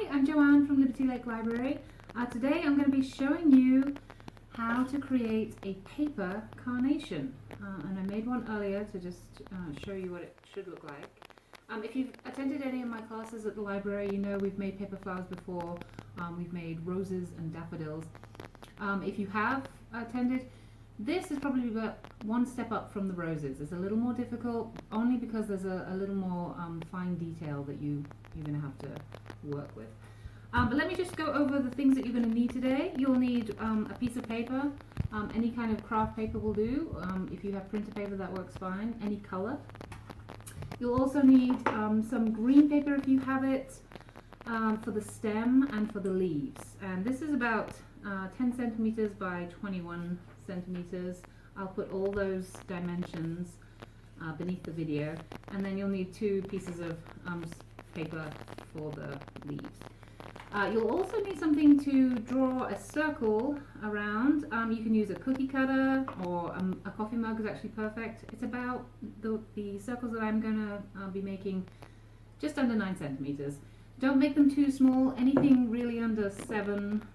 Hi, I'm Joanne from Liberty Lake Library. Today I'm going to be showing you how to create a paper carnation. And I made one earlier to just show you what it should look like. If you've attended any of my classes at the library, you know we've made paper flowers before. We've made roses and daffodils. If you have attended, this is probably about one step up from the roses. It's a little more difficult only because there's a little more fine detail that you're going to have to work with. But let me just go over the things that you're going to need today. You'll need a piece of paper. Any kind of craft paper will do. If you have printer paper, that works fine. Any color. You'll also need some green paper if you have it, for the stem and for the leaves. And this is about 10 centimeters by 21 centimeters. I'll put all those dimensions beneath the video. And then you'll need 2 pieces of paper for the leaves. You'll also need something to draw a circle around. You can use a cookie cutter, or a coffee mug is actually perfect. It's about the circles that I'm going to be making just under 9 centimeters. Don't make them too small. Anything really under 7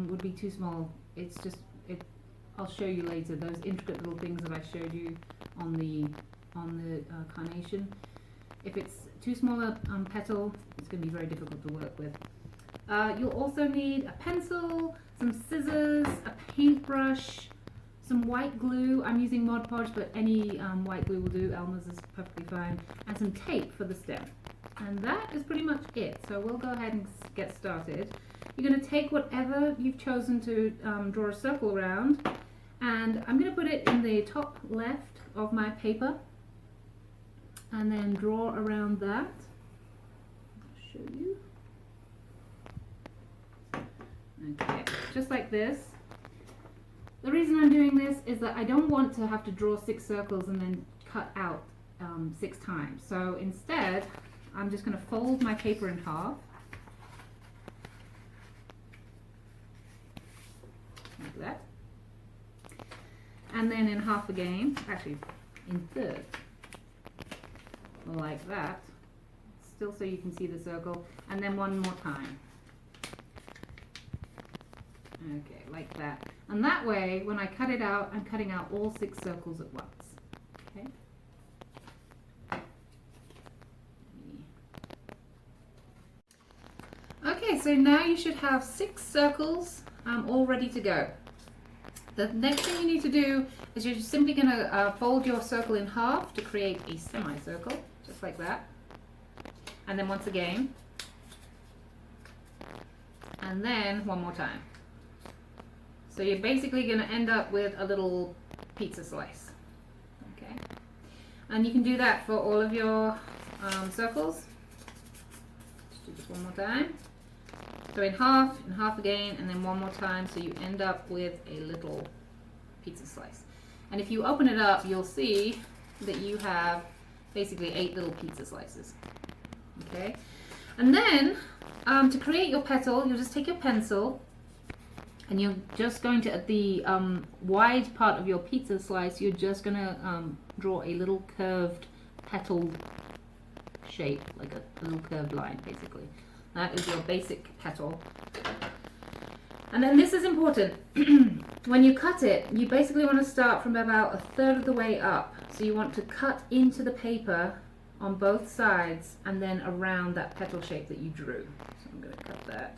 would be too small. It's just, I'll show you later those intricate little things that I showed you on the carnation. If it's too small a petal, it's going to be very difficult to work with. You'll also need a pencil, some scissors, a paintbrush, some white glue. I'm using Mod Podge, but any white glue will do. Elmer's is perfectly fine. And some tape for the stem. And that is pretty much it. So we'll go ahead and get started. You're going to take whatever you've chosen to draw a circle around, and I'm going to put it in the top left of my paper and then draw around that. I'll show you. Okay, just like this. The reason I'm doing this is that I don't want to have to draw 6 circles and then cut out 6 times. So instead, I'm just going to fold my paper in half. Like that. And then in half again, actually in thirds, like that, still so you can see the circle, and then one more time. Okay, like that. And that way, when I cut it out, I'm cutting out all 6 circles at once. Okay. Okay, so now you should have 6 circles all ready to go. The next thing you need to do is you're just simply going to fold your circle in half to create a semicircle, just like that. And then once again. And then one more time. So you're basically going to end up with a little pizza slice. Okay. And you can do that for all of your circles. Just do this one more time. So in half again, and then one more time, so you end up with a little pizza slice. And if you open it up, you'll see that you have basically 8 little pizza slices. Okay? And then, to create your petal, you'll just take your pencil, and you're just going to, at the wide part of your pizza slice, you're just going to draw a little curved petal shape, like a little curved line, basically. That is your basic petal. And then this is important. When you cut it, you basically want to start from about 1/3 of the way up. So you want to cut into the paper on both sides and then around that petal shape that you drew. So I'm going to cut that.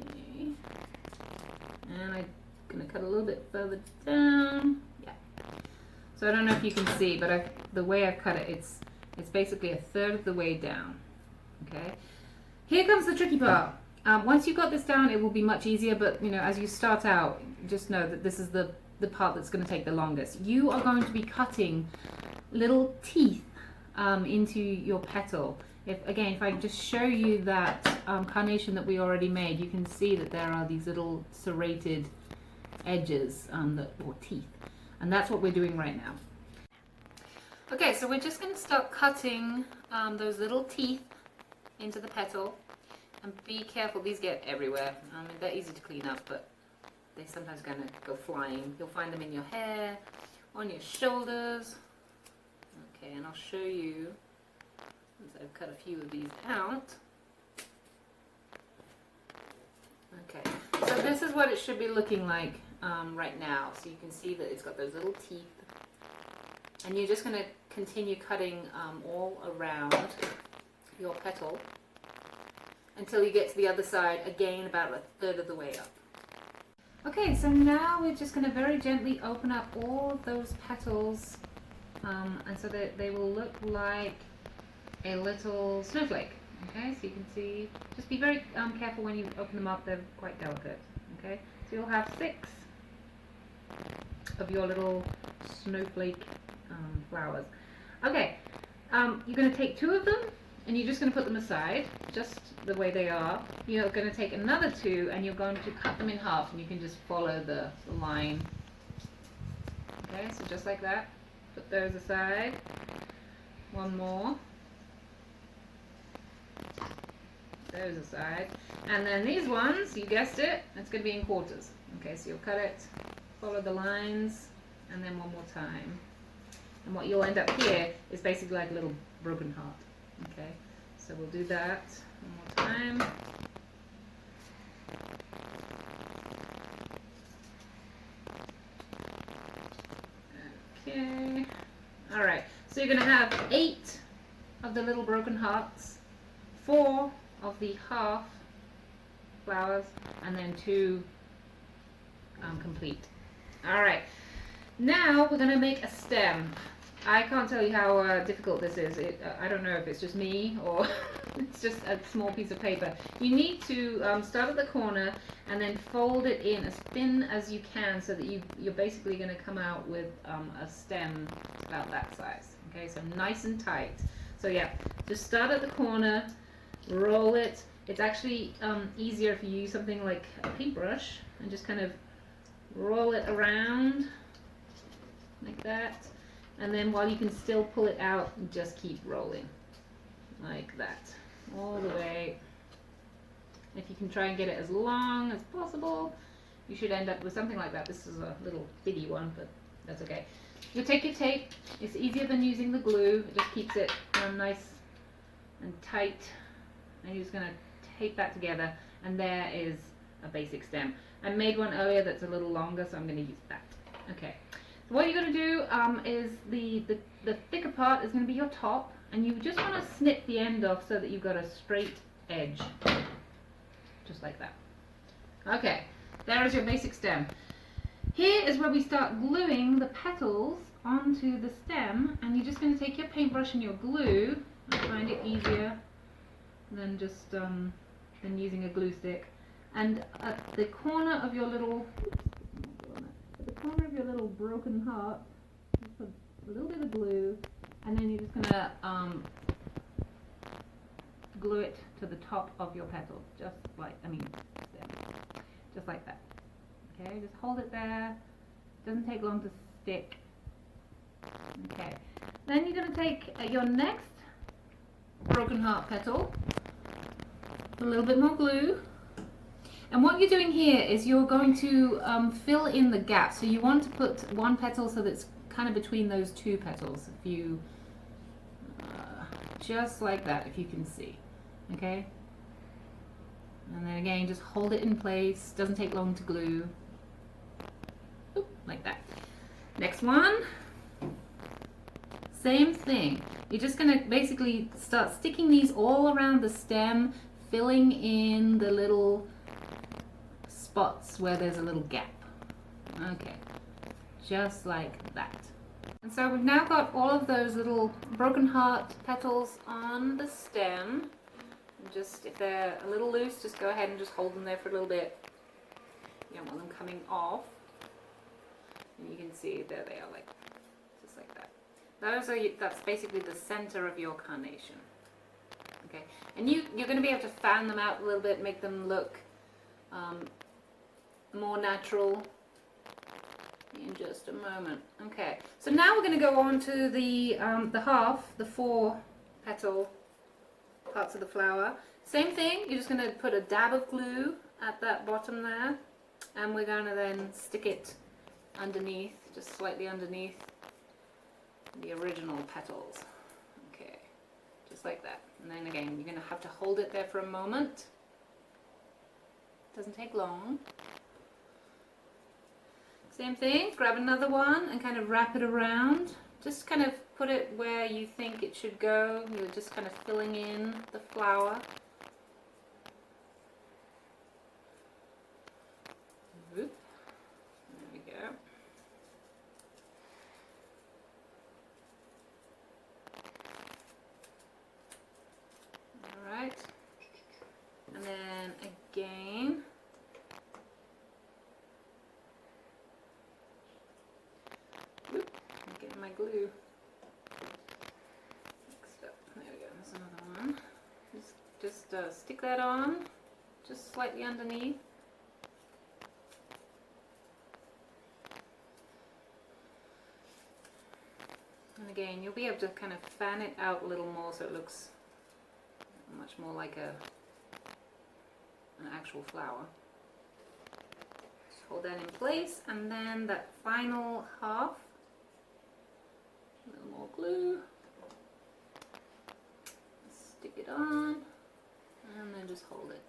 Okay. And I'm going to cut a little bit further down. So I don't know if you can see, but the way I've cut it, it's basically 1/3 of the way down. Okay. Here comes the tricky part. Once you've got this down, it will be much easier. But you know, as you start out, just know that this is the part that's going to take the longest. You are going to be cutting little teeth into your petal. If I just show you that carnation that we already made, you can see that there are these little serrated edges or teeth. And that's what we're doing right now. Okay, so we're just going to start cutting those little teeth into the petal. And be careful, these get everywhere. They're easy to clean up, but they're sometimes going to go flying. You'll find them in your hair on your shoulders. Okay, and I'll show you, since I've cut a few of these out. Okay, so this is what it should be looking like right now. So you can see that it's got those little teeth. And you're just going to continue cutting all around your petal until you get to the other side, again about a third of the way up. Okay, so now we're just going to very gently open up all of those petals, and so that they will look like a little snowflake. Okay, so you can see, just be very careful when you open them up, they're quite delicate. Okay, so you'll have 6 of your little snowflake flowers. Okay, you're going to take 2 of them and you're just going to put them aside, just the way they are. You're going to take another 2 and you're going to cut them in half, and you can just follow the line. Okay, so just like that. Put those aside. One more. Those aside. And then these ones, you guessed it, it's going to be in quarters. Okay, so you'll cut it, follow the lines, and then one more time. And what you'll end up here is basically like a little broken heart. Okay, so we'll do that one more time. Okay, alright, so you're going to have 8 of the little broken hearts, 4 of the half flowers, and then 2 complete. Alright, now we're going to make a stem. I can't tell you how difficult this is. I don't know if it's just me or it's just a small piece of paper. You need to start at the corner and then fold it in as thin as you can, so that you're basically going to come out with a stem about that size. Okay, so nice and tight. So yeah, just start at the corner, roll it. It's actually easier if you use something like a paintbrush and just kind of roll it around like that. And then while you can still pull it out, just keep rolling like that all the way. If you can try and get it as long as possible, you should end up with something like that. This is a little bitty one, but that's okay. You'll take your tape. It's easier than using the glue. It just keeps it nice and tight. And you're just going to tape that together, and there is a basic stem. I made one earlier that's a little longer, so I'm going to use that. Okay. What you're going to do is the thicker part is going to be your top, and you just want to snip the end off so that you've got a straight edge, just like that. Okay, there is your basic stem. Here is where we start gluing the petals onto the stem, and you're just going to take your paintbrush and your glue. I find it easier than just than using a glue stick. And at the corner of your little broken heart, just put a little bit of glue, and then you're just gonna glue it to the top of your petal, just like that. Okay, just hold it there. It doesn't take long to stick. Okay, then you're gonna take your next broken heart petal, a little bit more glue. And what you're doing here is you're going to fill in the gap. So you want to put one petal so that's kind of between those 2 petals. If you, just like that, if you can see. Okay? And then again, just hold it in place. Doesn't take long to glue. Oop, like that. Next one. Same thing. You're just going to basically start sticking these all around the stem, filling in the little spots where there's a little gap. Okay, just like that. And so we've now got all of those little broken heart petals on the stem. And just, if they're a little loose, just go ahead and just hold them there for a little bit. You don't want them coming off. And you can see there they are, like just like that. That's basically the center of your carnation. Okay, and you're going to be able to fan them out a little bit, make them look more natural in just a moment. Okay, so now we're going to go on to the 4 petal parts of the flower. Same thing, you're just going to put a dab of glue at that bottom there, and we're going to then stick it underneath, just slightly underneath the original petals. Okay, just like that. And then again, you're going to have to hold it there for a moment. Doesn't take long. Same thing, grab another one and kind of wrap it around. Just kind of put it where you think it should go. You're just kind of filling in the flower. Whoop. There we go. Alright. And then again. My glue. Next up, there we go, there's another one. Just stick that on, just slightly underneath. And again, you'll be able to kind of fan it out a little more so it looks much more like an actual flower. Just hold that in place, and then that final half, a little more glue, stick it on, and then just hold it.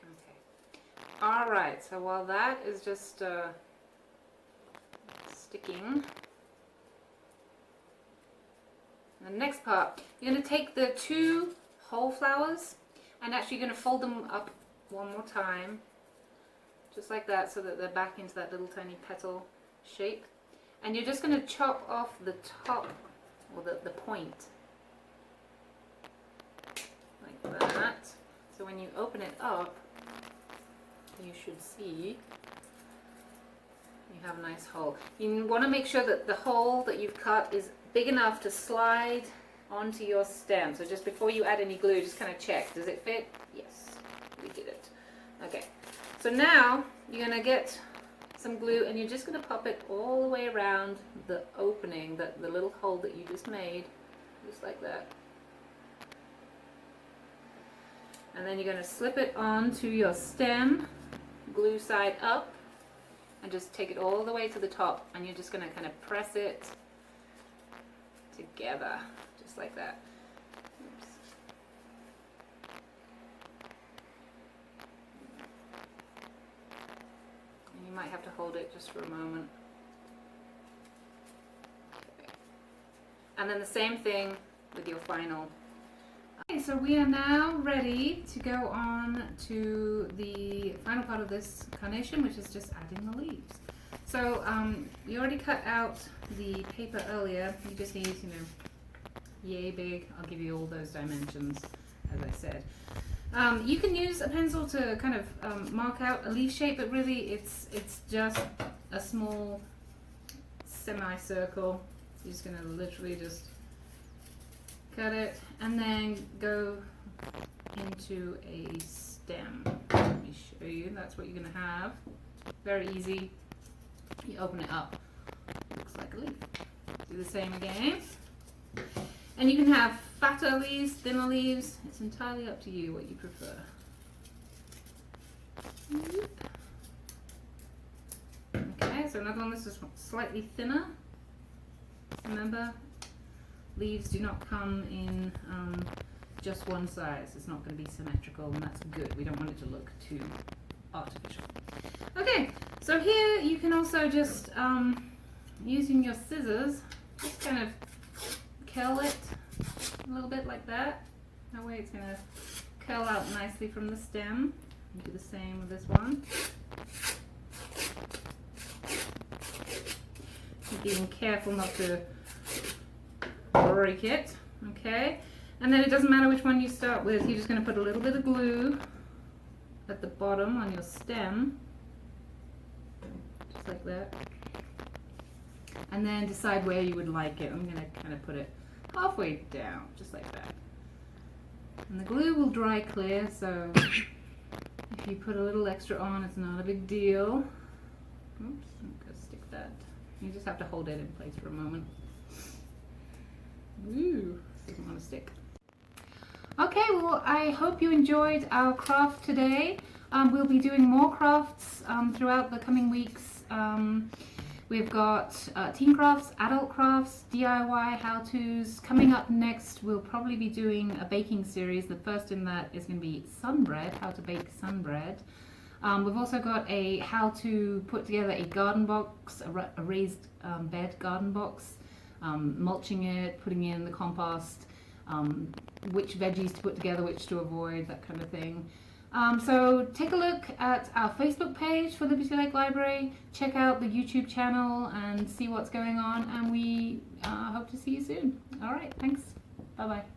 Okay. Alright, so while that is just sticking, the next part, you're going to take the two whole flowers and actually you're going to fold them up one more time, just like that, so that they're back into that little tiny petal shape. And you're just going to chop off the top, or the point, like that. So when you open it up, you should see you have a nice hole. You want to make sure that the hole that you've cut is big enough to slide onto your stem. So just before you add any glue, just kind of check, does it fit? Yes, we did it. Okay, so now you're going to get some glue and you're just going to pop it all the way around the opening, the little hole that you just made, just like that. And then you're going to slip it onto your stem, glue side up, and just take it all the way to the top, and you're just going to kind of press it together, just like that. Oops. And you might have to hold it just for a moment. Okay. And then the same thing with your final. Okay, so we are now ready to go on to the final part of this carnation, which is just adding the leaves. So you already cut out the paper earlier. You just need, yay big. I'll give you all those dimensions, as I said. You can use a pencil to kind of mark out a leaf shape, but really it's just a small semicircle. You're just going to literally just cut it and then go into a stem. Let me show you. That's what you're going to have. Very easy. You open it up. Looks like a leaf. Do the same again. And you can have fatter leaves, thinner leaves. It's entirely up to you what you prefer. Okay, so another one. This is slightly thinner. Remember, leaves do not come in just one size. It's not going to be symmetrical, and that's good. We don't want it to look too artificial. Okay, so here you can also just, using your scissors, just kind of curl it a little bit like that. That way it's going to curl out nicely from the stem. And do the same with this one. Being careful not to break it, okay? And then it doesn't matter which one you start with, you're just going to put a little bit of glue at the bottom on your stem, just like that. And then decide where you would like it. I'm going to kind of put it halfway down, just like that. And the glue will dry clear, so if you put a little extra on, it's not a big deal. Oops, I'm going to stick that. You just have to hold it in place for a moment. Ooh, doesn't want to stick. Okay, well, I hope you enjoyed our craft today. We'll be doing more crafts throughout the coming weeks. We've got teen crafts, adult crafts, DIY how-tos. Coming up next, we'll probably be doing a baking series. The first in that is going to be sunbread, how to bake sunbread. We've also got a how to put together a garden box, a raised bed garden box, mulching it, putting in the compost, which veggies to put together, which to avoid, that kind of thing. So take a look at our Facebook page for Liberty Lake Library, check out the YouTube channel and see what's going on, and we hope to see you soon. Alright, thanks. Bye bye.